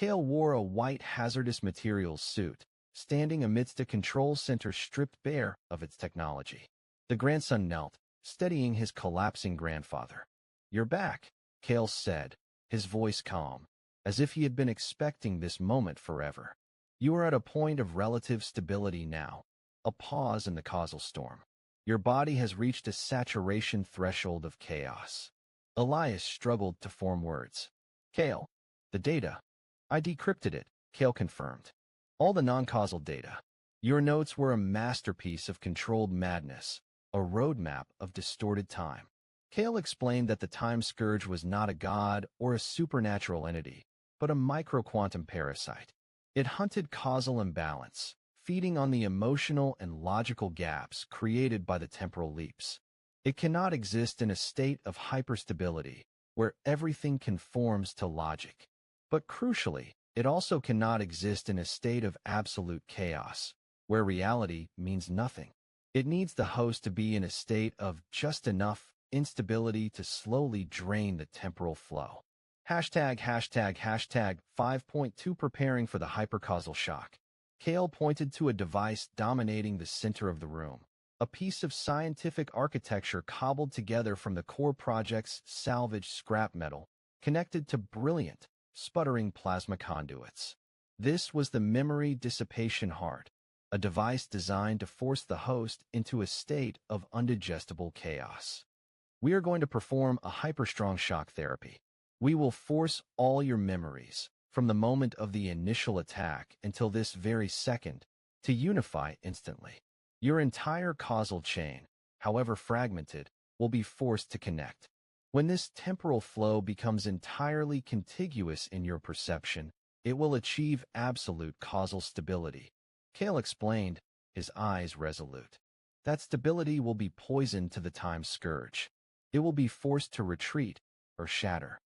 Elias wore a white hazardous materials suit, standing amidst a control center stripped bare of its technology. The grandson knelt, steadying his collapsing grandfather. "You're back," Elias said, his voice calm, as if he had been expecting this moment forever. "You are at a point of relative stability now, a pause in the causal storm. Your body has reached a saturation threshold of chaos." Elias struggled to form words. "Kale, the data. I decrypted it," Kale confirmed. "All the non-causal data. Your notes were a masterpiece of controlled madness, a roadmap of distorted time." Kale explained that the time scourge was not a god or a supernatural entity, but a microquantum parasite. It hunted causal imbalance, feeding on the emotional and logical gaps created by the temporal leaps. It cannot exist in a state of hyperstability, where everything conforms to logic. But crucially, it also cannot exist in a state of absolute chaos, where reality means nothing. It needs the host to be in a state of just enough instability to slowly drain the temporal flow. Hashtag 5.2 Preparing for the hypercausal shock. Kale pointed to a device dominating the center of the room, a piece of scientific architecture cobbled together from the core project's salvaged scrap metal, connected to brilliant, sputtering plasma conduits. This was the memory dissipation heart, a device designed to force the host into a state of undigestible chaos. "We are going to perform a hyperstrong shock therapy. We will force all your memories, from the moment of the initial attack until this very second, to unify instantly. Your entire causal chain, however fragmented, will be forced to connect. When this temporal flow becomes entirely contiguous in your perception, it will achieve absolute causal stability." Kale explained, his eyes resolute. "That stability will be poisoned to the time scourge. It will be forced to retreat or shatter."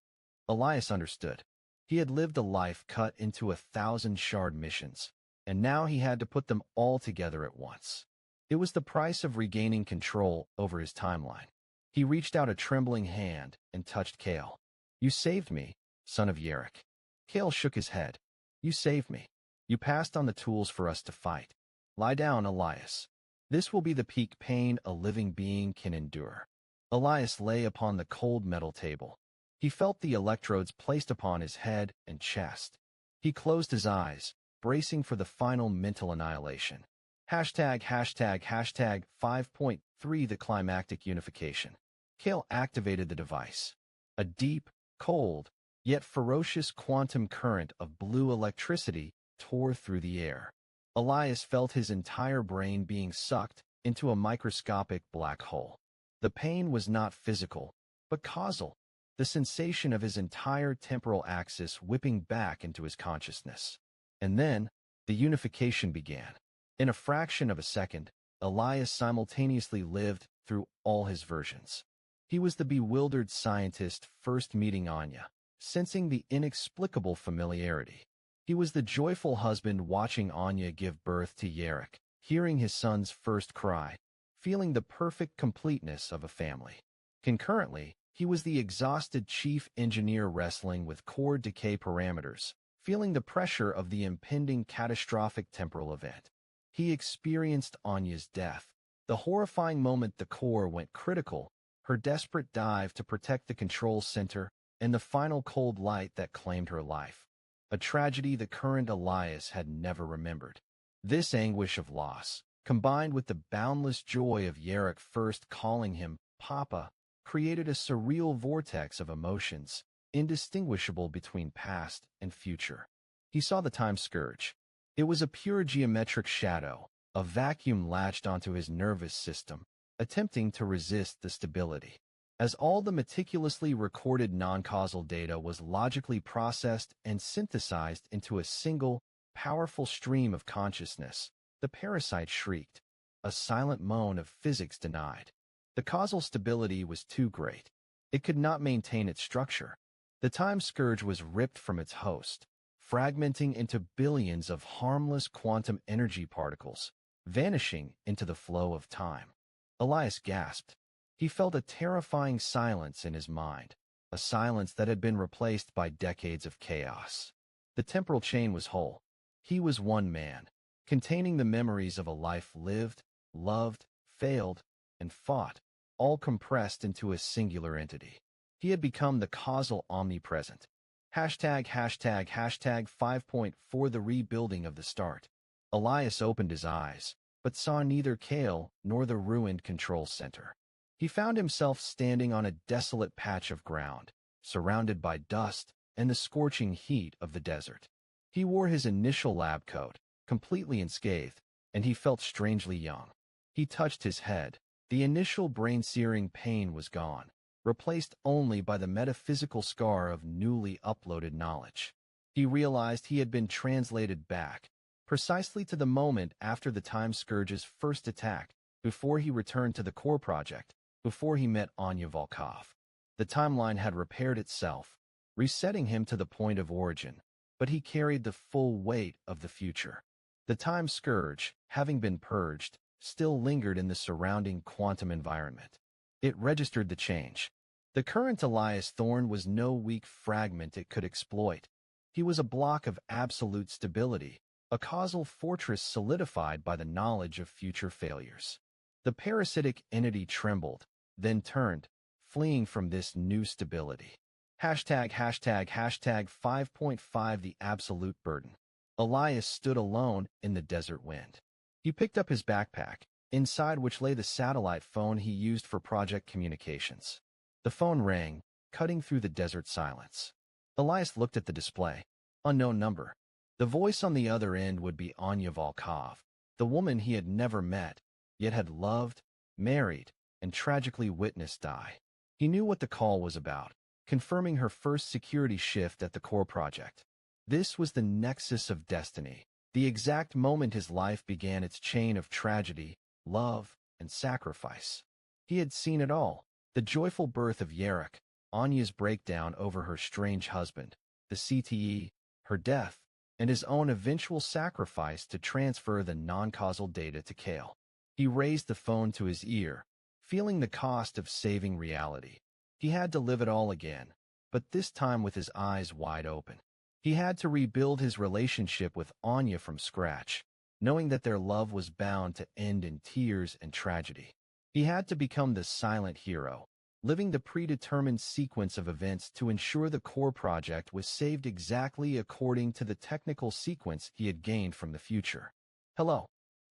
Elias understood. He had lived a life cut into 1,000 shard missions, and now he had to put them all together at once. It was the price of regaining control over his timeline. He reached out a trembling hand and touched Kale. "You saved me, son of Jarek." Kale shook his head. "You saved me. You passed on the tools for us to fight. Lie down, Elias. This will be the peak pain a living being can endure. Elias lay upon the cold metal table. He felt the electrodes placed upon his head and chest. He closed his eyes, bracing for the final mental annihilation. Hashtag 5.3 The climactic unification. Kale activated the device. A deep, cold, yet ferocious quantum current of blue electricity tore through the air. Elias felt his entire brain being sucked into a microscopic black hole. The pain was not physical, but causal, the sensation of his entire temporal axis whipping back into his consciousness. And then, the unification began. In a fraction of a second, Elias simultaneously lived through all his versions. He was the bewildered scientist first meeting Anya, sensing the inexplicable familiarity. He was the joyful husband watching Anya give birth to Yarek, hearing his son's first cry, feeling the perfect completeness of a family. Concurrently, he was the exhausted chief engineer wrestling with core decay parameters, feeling the pressure of the impending catastrophic temporal event. He experienced Anya's death, the horrifying moment the core went critical, her desperate dive to protect the control center, and the final cold light that claimed her life. A tragedy the current Elias had never remembered. This anguish of loss, combined with the boundless joy of Yarek first calling him Papa, created a surreal vortex of emotions, indistinguishable between past and future. He saw the time scourge. It was a pure geometric shadow, a vacuum latched onto his nervous system, attempting to resist the stability. As all the meticulously recorded non-causal data was logically processed and synthesized into a single, powerful stream of consciousness, the parasite shrieked, a silent moan of physics denied. The causal stability was too great. It could not maintain its structure. The time scourge was ripped from its host, fragmenting into billions of harmless quantum energy particles, vanishing into the flow of time. Elias gasped. He felt a terrifying silence in his mind, a silence that had been replaced by decades of chaos. The temporal chain was whole. He was one man, containing the memories of a life lived, loved, failed, and fought, all compressed into a singular entity. He had become the causal omnipresent. Hashtag 5.4 The rebuilding of the start. Elias opened his eyes, but saw neither Kale nor the ruined control center. He found himself standing on a desolate patch of ground, surrounded by dust and the scorching heat of the desert. He wore his initial lab coat, completely unscathed, and he felt strangely young. He touched his head. The initial brain-searing pain was gone, replaced only by the metaphysical scar of newly uploaded knowledge. He realized he had been translated back, precisely to the moment after the time scourge's first attack, before he returned to the core project, before he met Anya Volkov. The timeline had repaired itself, resetting him to the point of origin, but he carried the full weight of the future. The time scourge, having been purged, still lingered in the surrounding quantum environment. It registered the change. The current Elias Thorne was no weak fragment it could exploit. He was a block of absolute stability, a causal fortress solidified by the knowledge of future failures. The parasitic entity trembled, then turned, fleeing from this new stability. Hashtag 5.5 The absolute burden. Elias stood alone in the desert wind. He picked up his backpack, inside which lay the satellite phone he used for project communications. The phone rang, cutting through the desert silence. Elias looked at the display. Unknown number. The voice on the other end would be Anya Volkov, the woman he had never met, yet had loved, married, and tragically witnessed die. He knew what the call was about, confirming her first security shift at the core project. This was the nexus of destiny, the exact moment his life began its chain of tragedy, love, and sacrifice. He had seen it all, the joyful birth of Yarek, Anya's breakdown over her strange husband, the CTE, her death, and his own eventual sacrifice to transfer the non-causal data to Kale. He raised the phone to his ear, feeling the cost of saving reality. He had to live it all again, but this time with his eyes wide open. He had to rebuild his relationship with Anya from scratch, knowing that their love was bound to end in tears and tragedy. He had to become the silent hero, living the predetermined sequence of events to ensure the core project was saved exactly according to the technical sequence he had gained from the future. "Hello,"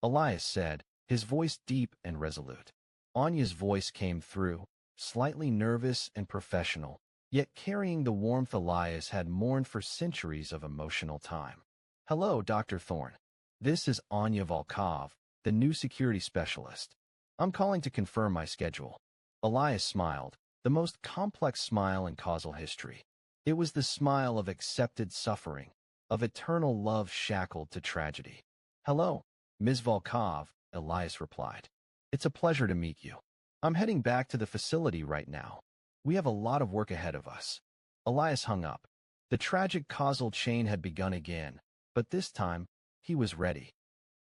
Elias said, his voice deep and resolute. Anya's voice came through, slightly nervous and professional, yet carrying the warmth Elias had mourned for centuries of emotional time. "Hello, Dr. Thorne. This is Anya Volkov, the new security specialist. I'm calling to confirm my schedule." Elias smiled, the most complex smile in causal history. It was the smile of accepted suffering, of eternal love shackled to tragedy. "Hello, Ms. Volkov," Elias replied. "It's a pleasure to meet you. I'm heading back to the facility right now. We have a lot of work ahead of us." Elias hung up. The tragic causal chain had begun again, but this time, he was ready.